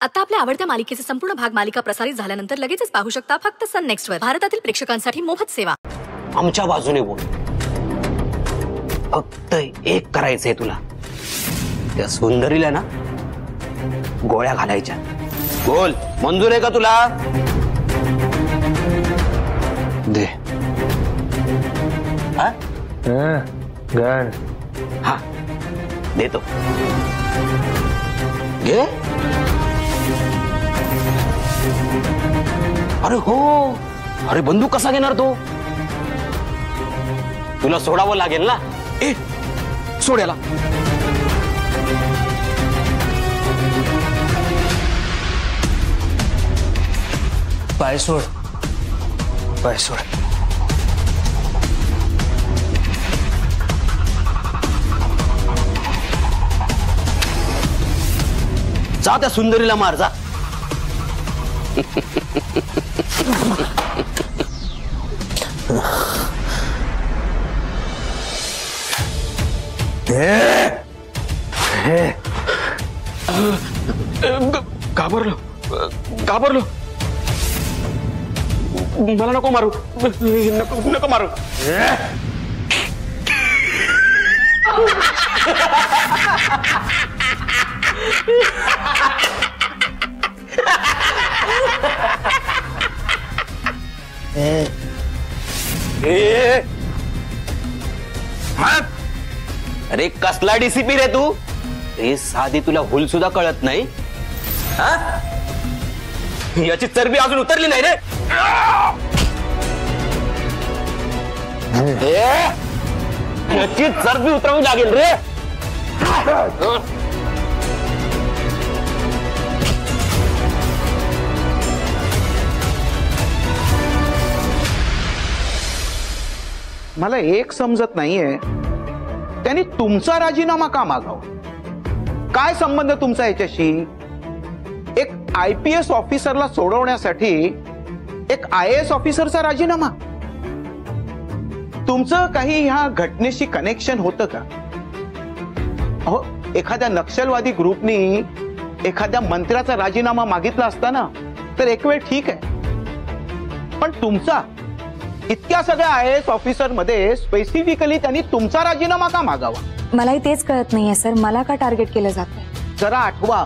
आता आपल्या आवडत्या मालिकेचे संपूर्ण भाग मालिका प्रसारित झाल्यानंतर लगेचच पाहू शकता फक्त सन नेक्स्ट वर. भारतातील प्रेक्षकांसाठी मोफत सेवा. आमच्या बाजूने बोल. फक्त एक करायचंय तुला. त्या सुंदरीला ना गोळ्या घालायच्या. बोल, मंजूर आहे का तुला? दे. हा गण. हा देतो. घे. अरे हो, अरे बंदूक कसा घेणार तो? तुला सोडावं लागेल ना. ए सोड्याला. पाय सोड, पाय सोड. जा त्या सुंदरीला मार जा. घाबरलो, घाबरलो. मला नको मारू, नको नको मारू. अरे कसला डीसीपी रे तू? हे साधी तुला हुल सुद्धा कळत नाही. याची चरबी अजून उतरली नाही रे. याची चरबी उतरावी लागेल रे. मला एक समजत नाहीये, त्यांनी तुमचा राजीनामा का मागावा? काय संबंध तुमचा याच्याशी? एक IPS ऑफिसरला सोडवण्यासाठी एक IAS ऑफिसरचा राजीनामा? तुमचं काही ह्या घटनेशी कनेक्शन होतं का? अहो, एखाद्या नक्षलवादी ग्रुपनी एखाद्या मंत्र्याचा राजीनामा मागितला असता ना तर एक वेळ ठीक आहे, पण तुमचा इतक्या सगळ्या IAS ऑफिसर मध्ये स्पेसिफिकली त्यांनी तुमचा राजीनामा का मागावा? मलाही तेच कळत नाहीये सर, मला का टार्गेट केलं जातंय? जरा आठवा,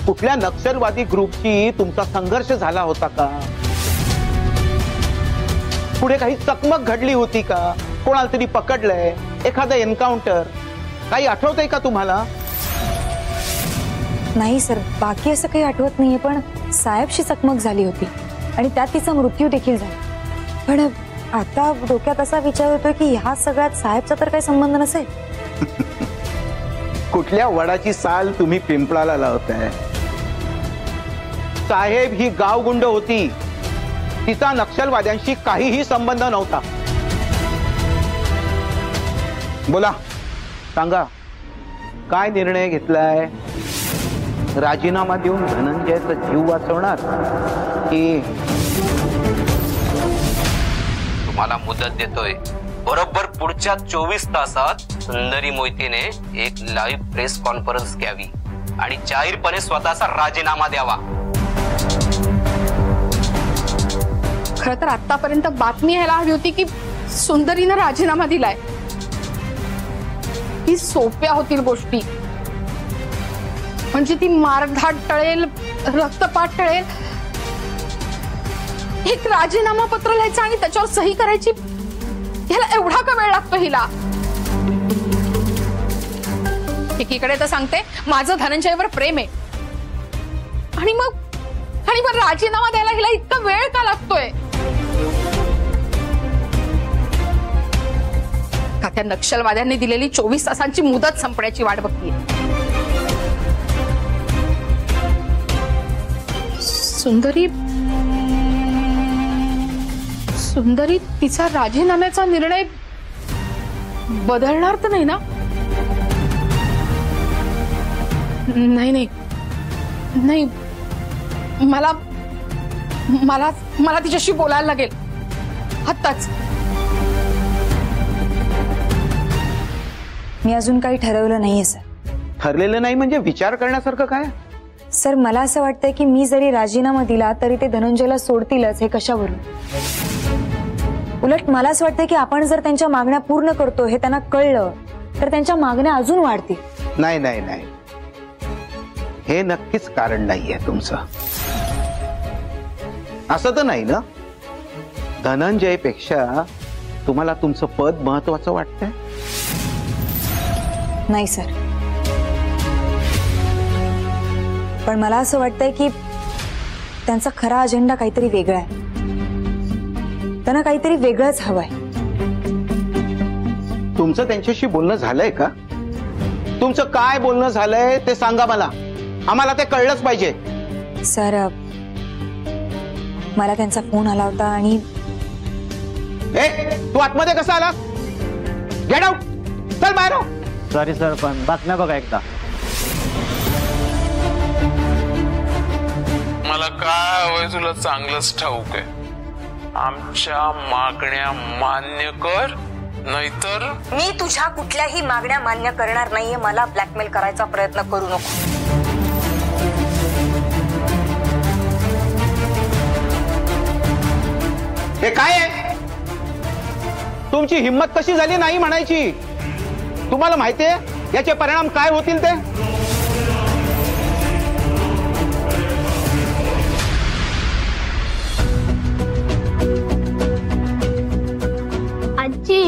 कुठल्या नक्षलवादी ग्रुपची तुमचा संघर्ष झाला होता का? पुढे काही चकमक घडली होती का? कोणाला तरी पकडलंय? एखादा एन्काउंटर काही आठवतंय का तुम्हाला? नाही सर, बाकी असं काही आठवत नाहीये, पण साहेबशी चकमक झाली होती आणि त्यात तिचा मृत्यू देखील झाला. पण आता डोक्यात असा विचार होतोय की ह्या सगळ्यात साहेबचा तर काही संबंध नसेल. कुठल्या वडाची साल तुम्ही पिंपळाला लावताय? साहेब ही गावगुंड होती, तिचा नक्षलवाद्यांशी काहीही संबंध नव्हता. बोला, सांगा काय निर्णय घेतलाय? राजीनामा देऊन धनंजयचा जीव वाचवणार की? तुम्हाला मुदत देतोय, बरोबर पुढच्या 24 तासात सुंदरी मोहितेने एक लाईव्ह प्रेस कॉन्फरन्स घ्यावी आणि जाहीरपणे स्वतःचा राजीनामा द्यावा. खरं तर आतापर्यंत बातमी यायला हवी होती की सुंदरीने राजीनामा दिलाय. ही सोप्या होतील गोष्टी, म्हणजे ती मारधाड टळेल, रक्तपात टळेल. एक राजीनामा पत्र लिहायचं आणि त्याच्यावर सही करायची, ह्याला एवढा का वेळ लागतो हिला? एकीकडे तर सांगते माझं धनंजयवर प्रेम आहे, आणि मग राजीनामा द्यायला हिला इतका वेळ का लागतोय? का त्या नक्षलवाद्यांनी दिलेली 24 तासांची मुदत संपण्याची वाट बघतीये? सुंदरी तिचा राजीनाम्याचा निर्णय बदलणार तर नाही ना? नाही नाही नाही, मला मला मला तिच्याशी बोलायला लागेल आत्ताच. मी अजून काही ठरवलं नाहीये सर. ठरलेलं नाही म्हणजे विचार करण्यासारखं काय? सर मला असं वाटतंय की मी जरी राजीनामा दिला तरी ते धनंजयला सोडतीलच, हे कशावरून? उलट मला असं वाटतंय की आपण जर त्यांच्या मागण्या पूर्ण करतो हे त्यांना कळलं तर त्यांच्या मागण्या अजून वाढतील. नाही नाही नाही, हे नक्कीच कारण नाहीये तुमचं. असं तर नाही ना? धनंजयपेक्षा तुम्हाला तुमचं पद महत्वाचं वाटतंय? नाही सर, पण मला असं वाटतंय की त्यांचा खरा अजेंडा काहीतरी वेगळा आहे. त्यांना काहीतरी वेगळंच हवंय. तुमचं त्यांच्याशी बोलणं झालंय का? तुमचं काय बोलणं झालंय ते सांगा मला, आम्हाला ते कळलंच पाहिजे. सर मला त्यांचा फोन आला होता आणि तू आतमध्ये कसा आला? गेट आउट, चल बाहेर. सॉरी सर, पण बातम्या बघा एकदा. मला काय हवंय तुला चांगलंच ठाऊक आहे. आमच्या मागण्या मान्य कर, नाहीतर मी तुझ्या कुठल्याही मागण्या मान्य करणार नाहीये. मला ब्लॅकमेल करायचा प्रयत्न करू नको. हे काय आहे? तुमची हिम्मत कशी झाली नाही म्हणायची? तुम्हाला माहितीये याचे परिणाम काय होतील ते? आजी,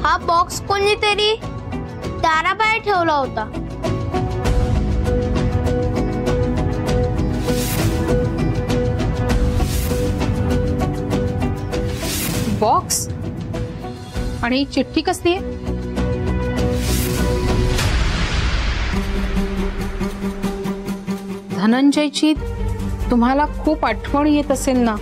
हा बॉक्स कोणीतरी दाराबाहेर ठेवला होता. बॉक्स आणि चिठ्ठी कसली आहे? धनंजयची तुम्हाला खूप आठवण येत असेल ना?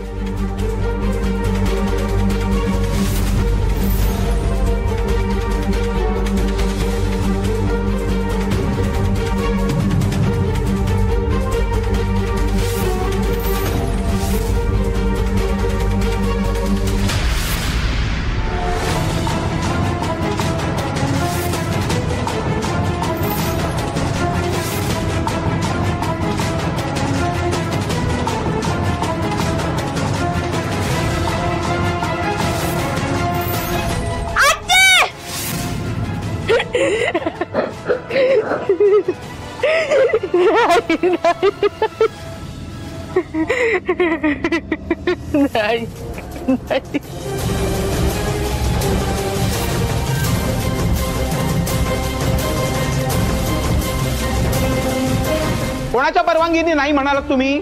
नाही. कोणाच्या परवानगीने नाही म्हणालात तुम्ही?